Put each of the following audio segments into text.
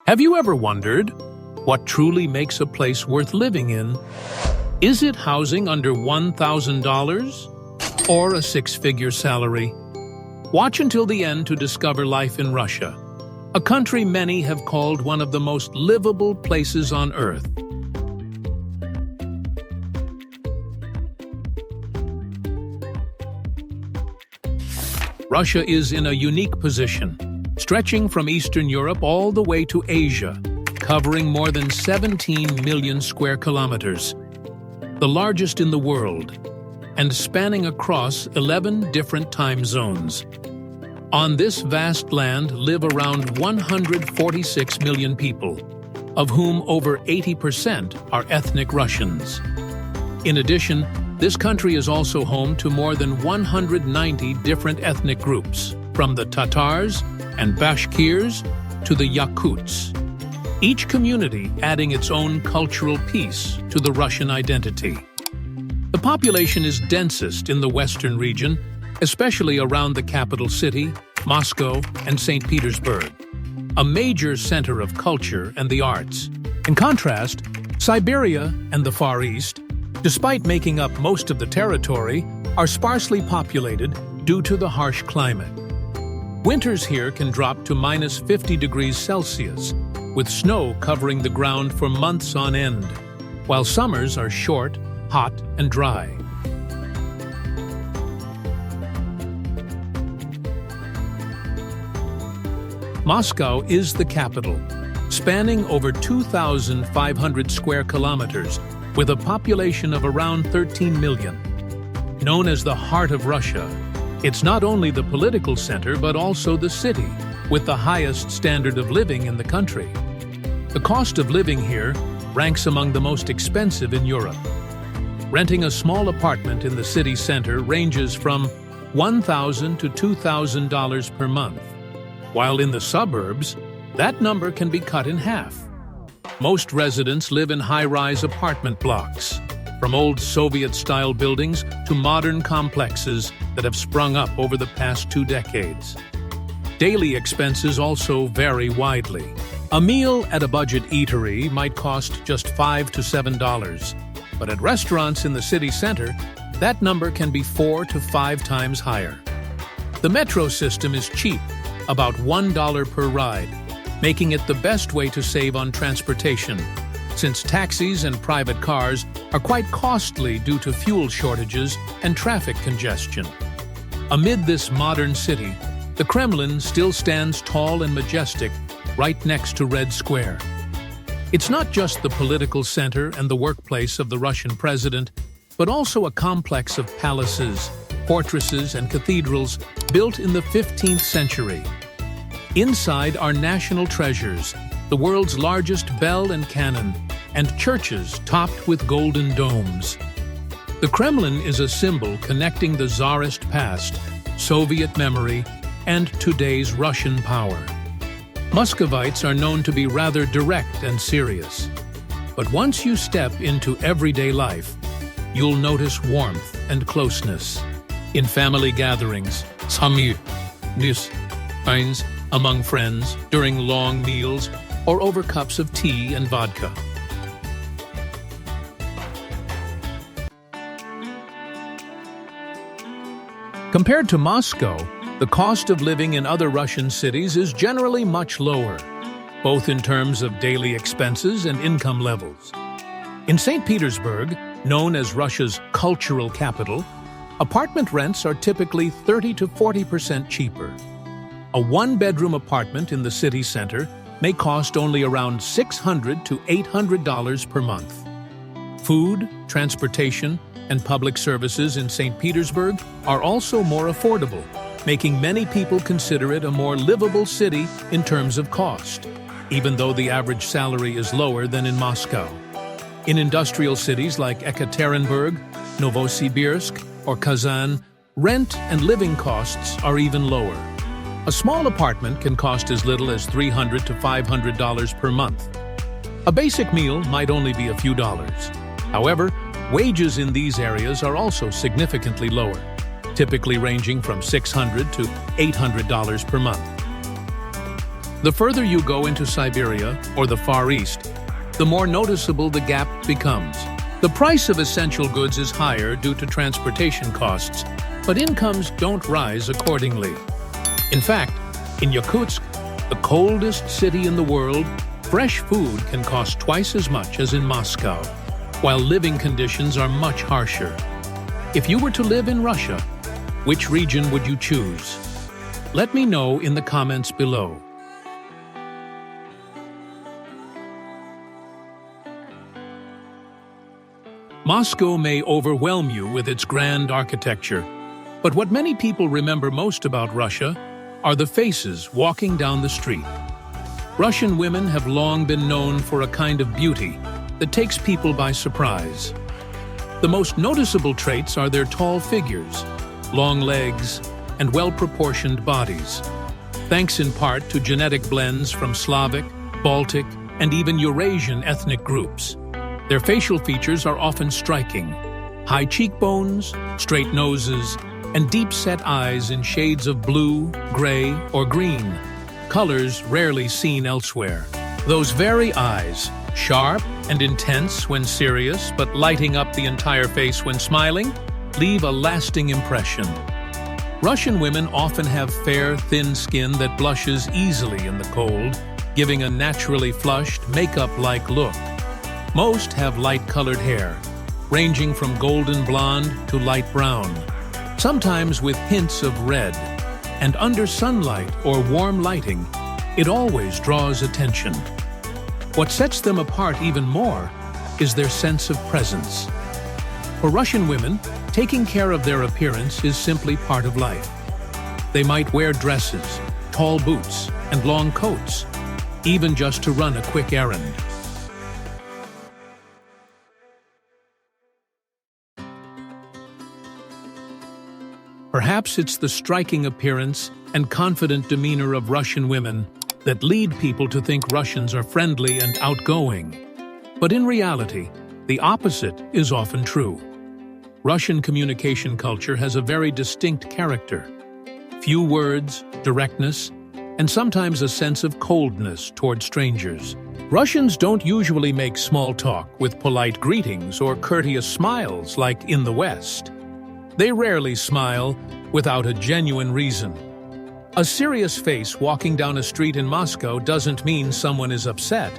Have you ever wondered what truly makes a place worth living in? Is it housing under $1,000 or a six-figure salary? Watch until the end to discover life in Russia, a country many have called one of the most livable places on Earth. Russia is in a unique position, stretching from Eastern Europe all the way to Asia, covering more than 17 million square kilometers, the largest in the world, and spanning across 11 different time zones. On this vast land live around 146 million people, of whom over 80% are ethnic Russians. In addition, this country is also home to more than 190 different ethnic groups, from the Tatars and Bashkirs to the Yakuts, each community adding its own cultural piece to the Russian identity. The population is densest in the western region, especially around the capital city, Moscow, and St. Petersburg, a major center of culture and the arts. In contrast, Siberia and the Far East, despite making up most of the territory, are sparsely populated due to the harsh climate. Winters here can drop to minus 50 degrees Celsius, with snow covering the ground for months on end, while summers are short, hot, and dry. Moscow is the capital, spanning over 2,500 square kilometers, with a population of around 13 million. Known as the heart of Russia, it's not only the political center but also the city with the highest standard of living in the country. The cost of living here ranks among the most expensive in Europe. Renting a small apartment in the city center ranges from $1,000 to $2,000 per month, while in the suburbs, that number can be cut in half. Most residents live in high-rise apartment blocks, from old Soviet-style buildings to modern complexes that have sprung up over the past 2 decades. Daily expenses also vary widely. A meal at a budget eatery might cost just $5 to $7, but at restaurants in the city center, that number can be 4 to 5 times higher. The metro system is cheap, about $1 per ride, making it the best way to save on transportation, since taxis and private cars are quite costly due to fuel shortages and traffic congestion. Amid this modern city, the Kremlin still stands tall and majestic right next to Red Square. It's not just the political center and the workplace of the Russian president, but also a complex of palaces, fortresses, and cathedrals built in the 15th century. Inside are national treasures, the world's largest bell and cannon, and churches topped with golden domes. The Kremlin is a symbol connecting the Tsarist past, Soviet memory, and today's Russian power. Muscovites are known to be rather direct and serious, but once you step into everyday life, you'll notice warmth and closeness. In family gatherings, among friends, during long meals, or over cups of tea and vodka. Compared to Moscow, the cost of living in other Russian cities is generally much lower, both in terms of daily expenses and income levels. In St. Petersburg, known as Russia's cultural capital, apartment rents are typically 30 to 40% cheaper. A one-bedroom apartment in the city center may cost only around $600 to $800 per month. Food, transportation, and public services in St. Petersburg are also more affordable, making many people consider it a more livable city in terms of cost, even though the average salary is lower than in Moscow. In industrial cities like Ekaterinburg, Novosibirsk, or Kazan, rent and living costs are even lower. A small apartment can cost as little as $300 to $500 per month. A basic meal might only be a few dollars. However, wages in these areas are also significantly lower, typically ranging from $600 to $800 per month. The further you go into Siberia or the Far East, the more noticeable the gap becomes. The price of essential goods is higher due to transportation costs, but incomes don't rise accordingly. In fact, in Yakutsk, the coldest city in the world, fresh food can cost twice as much as in Moscow, while living conditions are much harsher. If you were to live in Russia, which region would you choose? Let me know in the comments below. Moscow may overwhelm you with its grand architecture, but what many people remember most about Russia are the faces walking down the street. Russian women have long been known for a kind of beauty that takes people by surprise. The most noticeable traits are their tall figures, long legs, and well-proportioned bodies, thanks in part to genetic blends from Slavic, Baltic, and even Eurasian ethnic groups. Their facial features are often striking: high cheekbones, straight noses, and deep-set eyes in shades of blue, gray, or green, colors rarely seen elsewhere. Those very eyes, sharp and intense when serious but lighting up the entire face when smiling, leave a lasting impression. Russian women often have fair, thin skin that blushes easily in the cold, giving a naturally flushed, makeup-like look. Most have light-colored hair, ranging from golden blonde to light brown, sometimes with hints of red, and under sunlight or warm lighting, it always draws attention. What sets them apart even more is their sense of presence. For Russian women, taking care of their appearance is simply part of life. They might wear dresses, tall boots, and long coats, even just to run a quick errand. Perhaps it's the striking appearance and confident demeanor of Russian women that lead people to think Russians are friendly and outgoing. But in reality, the opposite is often true. Russian communication culture has a very distinct character. Few words, directness, and sometimes a sense of coldness toward strangers. Russians don't usually make small talk with polite greetings or courteous smiles like in the West. They rarely smile without a genuine reason. A serious face walking down a street in Moscow doesn't mean someone is upset.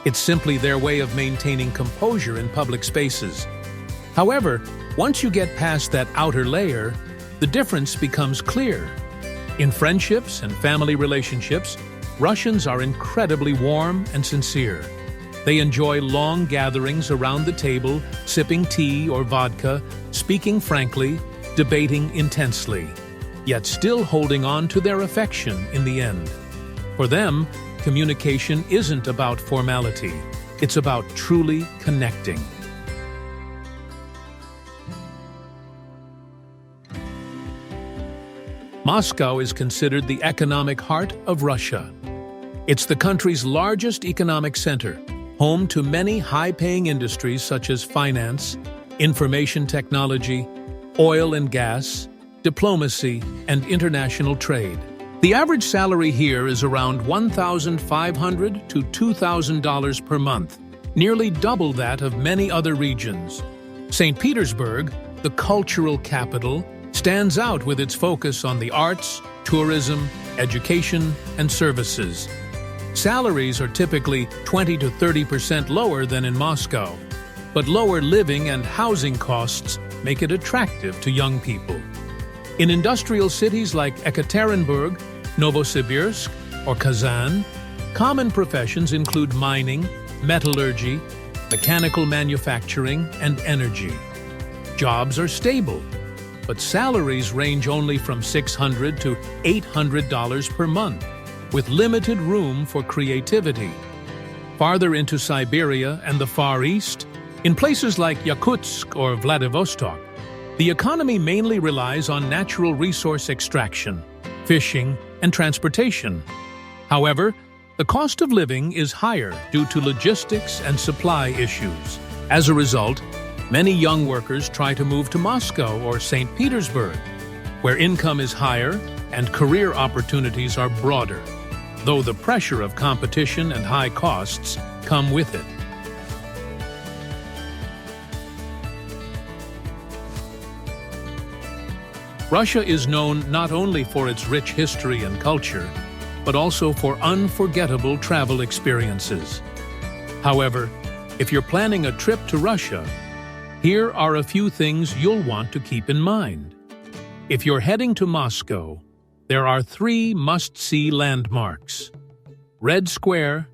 It's simply their way of maintaining composure in public spaces. However, once you get past that outer layer, the difference becomes clear. In friendships and family relationships, Russians are incredibly warm and sincere. They enjoy long gatherings around the table, sipping tea or vodka, speaking frankly, debating intensely, yet still holding on to their affection in the end. For them, communication isn't about formality. It's about truly connecting. Moscow is considered the economic heart of Russia. It's the country's largest economic center, home to many high-paying industries such as finance, information technology, oil and gas, diplomacy, and international trade. The average salary here is around $1,500 to $2,000 per month, nearly double that of many other regions. St. Petersburg, the cultural capital, stands out with its focus on the arts, tourism, education, and services. Salaries are typically 20 to 30% lower than in Moscow, but lower living and housing costs make it attractive to young people. In industrial cities like Ekaterinburg, Novosibirsk, or Kazan, common professions include mining, metallurgy, mechanical manufacturing, and energy. Jobs are stable, but salaries range only from $600 to $800 per month, with limited room for creativity. Farther into Siberia and the Far East, in places like Yakutsk or Vladivostok, the economy mainly relies on natural resource extraction, fishing, and transportation. However, the cost of living is higher due to logistics and supply issues. As a result, many young workers try to move to Moscow or St. Petersburg, where income is higher and career opportunities are broader. though the pressure of competition and high costs come with it. Russia is known not only for its rich history and culture, but also for unforgettable travel experiences. However, if you're planning a trip to Russia, here are a few things you'll want to keep in mind. If you're heading to Moscow, there are 3 must-see landmarks: Red Square,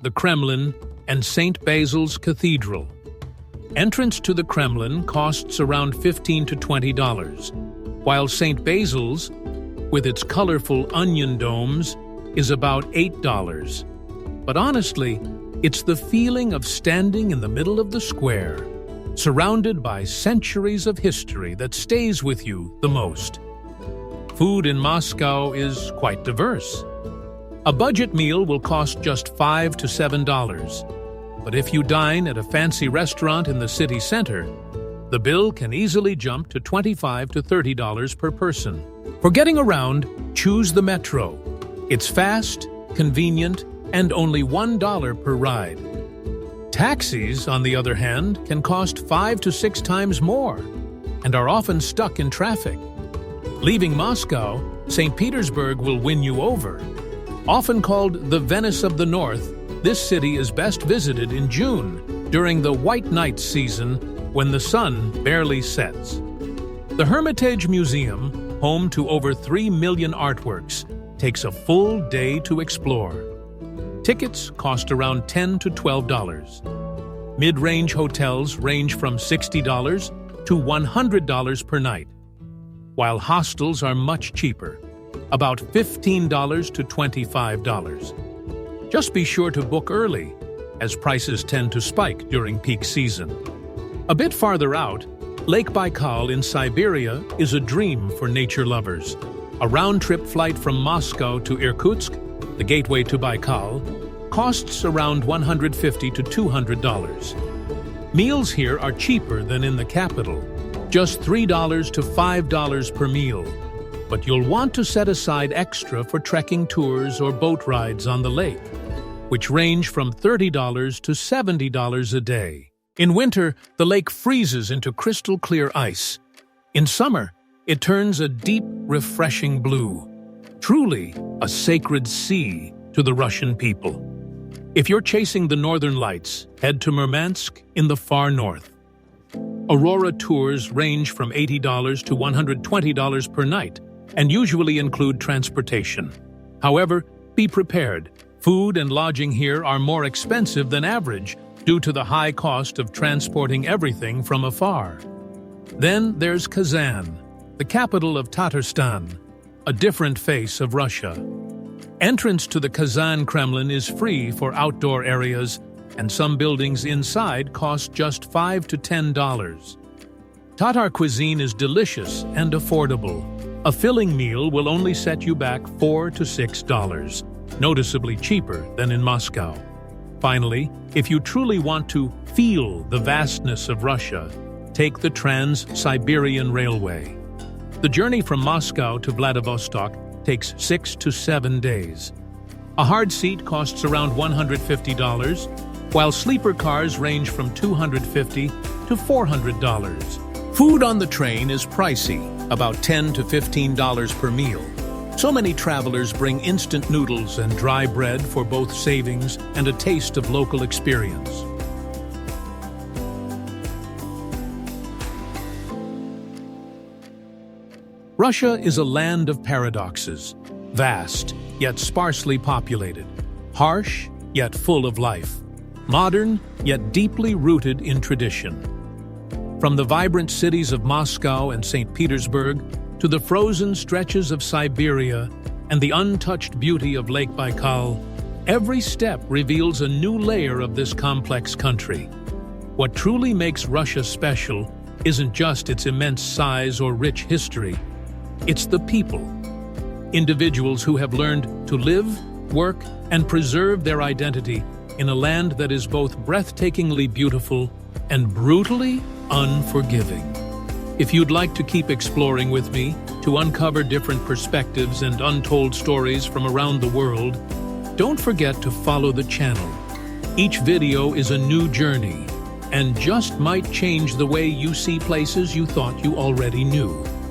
the Kremlin, and St. Basil's Cathedral. Entrance to the Kremlin costs around $15 to $20, while St. Basil's, with its colorful onion domes, is about $8. But honestly, it's the feeling of standing in the middle of the square, surrounded by centuries of history, that stays with you the most. Food in Moscow is quite diverse. A budget meal will cost just $5 to $7, but if you dine at a fancy restaurant in the city center, the bill can easily jump to $25 to $30 per person. For getting around, choose the metro. It's fast, convenient, and only $1 per ride. Taxis, on the other hand, can cost 5 to 6 times more and are often stuck in traffic. Leaving Moscow, St. Petersburg will win you over. Often called the Venice of the North, this city is best visited in June, during the White Night season, when the sun barely sets. The Hermitage Museum, home to over 3 million artworks, takes a full day to explore. Tickets cost around $10 to $12. Mid-range hotels range from $60 to $100 per night, while hostels are much cheaper, about $15 to $25. Just be sure to book early, as prices tend to spike during peak season. A bit farther out, Lake Baikal in Siberia is a dream for nature lovers. A round-trip flight from Moscow to Irkutsk, the gateway to Baikal, costs around $150 to $200. Meals here are cheaper than in the capital, just $3 to $5 per meal. But you'll want to set aside extra for trekking tours or boat rides on the lake, which range from $30 to $70 a day. In winter, the lake freezes into crystal-clear ice. In summer, it turns a deep, refreshing blue. Truly a sacred sea to the Russian people. If you're chasing the northern lights, head to Murmansk in the far north. Aurora tours range from $80 to $120 per night and usually include transportation. However, be prepared. Food and lodging here are more expensive than average due to the high cost of transporting everything from afar. Then there's Kazan, the capital of Tatarstan, a different face of Russia. Entrance to the Kazan Kremlin is free for outdoor areas, and some buildings inside cost just $5 to $10. Tatar cuisine is delicious and affordable. A filling meal will only set you back $4 to $6, noticeably cheaper than in Moscow. Finally, if you truly want to feel the vastness of Russia, take the Trans-Siberian Railway. The journey from Moscow to Vladivostok takes 6 to 7 days. A hard seat costs around $150, while sleeper cars range from $250 to $400. Food on the train is pricey, about $10 to $15 per meal. So many travelers bring instant noodles and dry bread for both savings and a taste of local experience. Russia is a land of paradoxes, vast yet sparsely populated, harsh yet full of life, modern yet deeply rooted in tradition. From the vibrant cities of Moscow and St. Petersburg to the frozen stretches of Siberia and the untouched beauty of Lake Baikal, every step reveals a new layer of this complex country. What truly makes Russia special isn't just its immense size or rich history, it's the people. Individuals who have learned to live, work, and preserve their identity in a land that is both breathtakingly beautiful and brutally unforgiving. If you'd like to keep exploring with me, to uncover different perspectives and untold stories from around the world, Don't forget to follow the channel. Each video is a new journey and just might change the way you see places you thought you already knew.